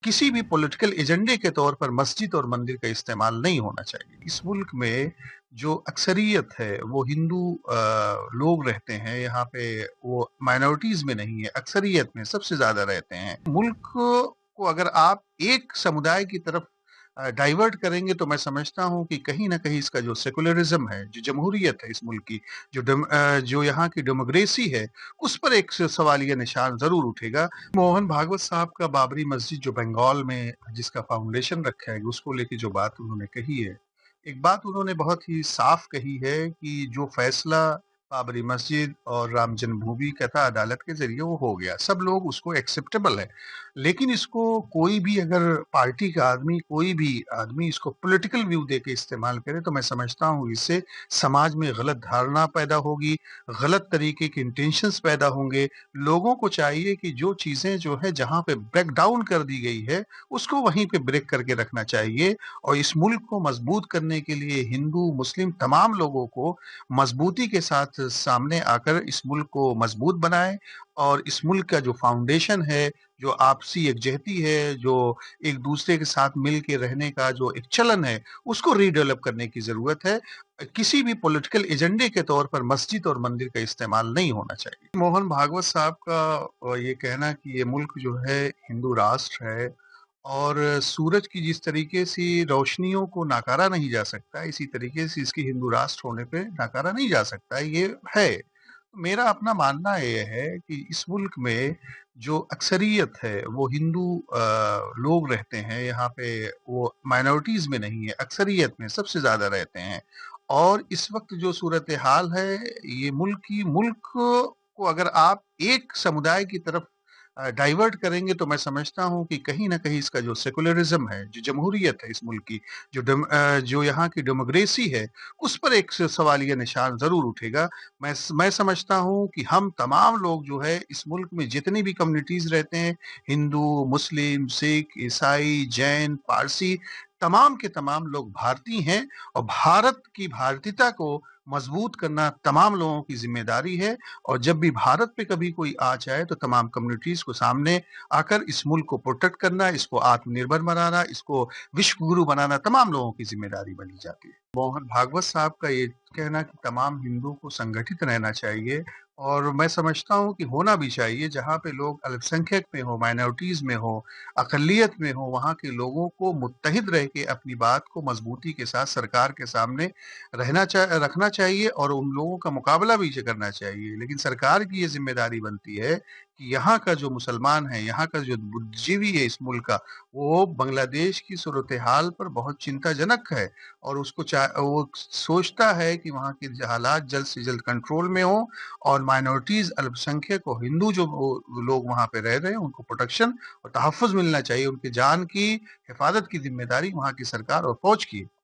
किसी भी पॉलिटिकल एजेंडे के तौर पर मस्जिद और मंदिर का इस्तेमाल नहीं होना चाहिए। इस मुल्क में जो अक्सरियत है वो हिंदू लोग रहते हैं। यहाँ पे वो माइनॉरिटीज में नहीं है, अक्सरियत में सबसे ज्यादा रहते हैं। मुल्क को अगर आप एक समुदाय की तरफ डाइवर्ट करेंगे तो मैं समझता हूँ कि कहीं ना कहीं इसका जो सेकुलरिज्म है, जो जमहूरियत है इस मुल्क की, जो यहाँ की डेमोक्रेसी है, उस पर एक सवालिया निशान जरूर उठेगा। मोहन भागवत साहब का बाबरी मस्जिद जो बंगाल में जिसका फाउंडेशन रखा है, उसको लेके जो बात उन्होंने कही है, एक बात उन्होंने बहुत ही साफ कही है कि जो फैसला बाबरी मस्जिद और राम जन्मभूमि का था अदालत के जरिए, वो हो गया, सब लोग उसको एक्सेप्टेबल है। लेकिन इसको कोई भी अगर पार्टी का आदमी, कोई भी आदमी इसको पॉलिटिकल व्यू दे के इस्तेमाल करे तो मैं समझता हूँ इससे समाज में गलत धारणा पैदा होगी, गलत तरीके के इंटेंशंस पैदा होंगे। लोगों को चाहिए कि जो चीजें जो है जहां पे ब्रेक डाउन कर दी गई है, उसको वहीं पे ब्रेक करके रखना चाहिए। और इस मुल्क को मजबूत करने के लिए हिंदू मुस्लिम तमाम लोगों को मजबूती के साथ सामने आकर इस मुल्क को मजबूत बनाएं। और इस मुल्क का जो फाउंडेशन है, जो आपसी एकजहती है, जो एक दूसरे के साथ मिल के रहने का जो एक चलन है, उसको रीडेवलप करने की जरूरत है। किसी भी पॉलिटिकल एजेंडे के तौर पर मस्जिद और मंदिर का इस्तेमाल नहीं होना चाहिए। मोहन भागवत साहब का ये कहना कि ये मुल्क जो है हिंदू राष्ट्र है और सूरज की जिस तरीके से रोशनियों को नकारा नहीं जा सकता, इसी तरीके से इसकी हिंदू राष्ट्र होने पे नकारा नहीं जा सकता, ये है। मेरा अपना मानना ये है कि इस मुल्क में जो अक्सरियत है वो हिंदू लोग रहते हैं। यहाँ पे वो माइनॉरिटीज में नहीं है, अक्सरियत में सबसे ज्यादा रहते हैं। और इस वक्त जो सूरत हाल है, ये मुल्क को अगर आप एक समुदाय की तरफ डाइवर्ट करेंगे तो मैं समझता हूँ कि कहीं ना कहीं इसका जो सेकुलरिज्म है, जो जमहूरियत है इस मुल्क की, जो यहाँ की डेमोक्रेसी है, उस पर एक सवालिया निशान जरूर उठेगा। मैं समझता हूँ कि हम तमाम लोग जो है इस मुल्क में जितनी भी कम्युनिटीज रहते हैं, हिंदू, मुस्लिम, सिख, ईसाई, जैन, पारसी, तमाम के तमाम लोग भारतीय हैं। और भारत की भारतीयता को मजबूत करना तमाम लोगों की जिम्मेदारी है। और जब भी भारत पे कभी कोई आ जाए तो तमाम कम्युनिटीज को सामने आकर इस मुल्क को प्रोटेक्ट करना, इसको आत्मनिर्भर बनाना, इसको विश्व गुरु बनाना तमाम लोगों की जिम्मेदारी बनी जाती है। मोहन भागवत साहब का ये कहना कि तमाम हिंदुओं को संगठित रहना चाहिए, और मैं समझता हूँ कि होना भी चाहिए। जहाँ पे लोग अल्पसंख्यक में हो, माइनॉरिटीज में हो, अकलियत में हो, वहाँ के लोगों को मुत्तहिद रह के अपनी बात को मजबूती के साथ सरकार के सामने रखना चाहिए और उन लोगों का मुकाबला भी करना चाहिए। लेकिन सरकार की ये जिम्मेदारी बनती है कि यहाँ का जो मुसलमान है, यहाँ का जो बुद्धिजीवी है इस मुल्क का, वो बांग्लादेश की सूरत हाल पर बहुत चिंताजनक है। और वो सोचता है कि वहाँ के हालात जल्द से जल्द कंट्रोल में हो, और माइनॉरिटीज, अल्पसंख्यक और हिंदू जो लोग वहाँ पे रह रहे हैं, उनको प्रोटेक्शन और तहफ़्फ़ुज़ मिलना चाहिए। उनकी जान की हिफाजत की जिम्मेदारी वहाँ की सरकार और फौज की है।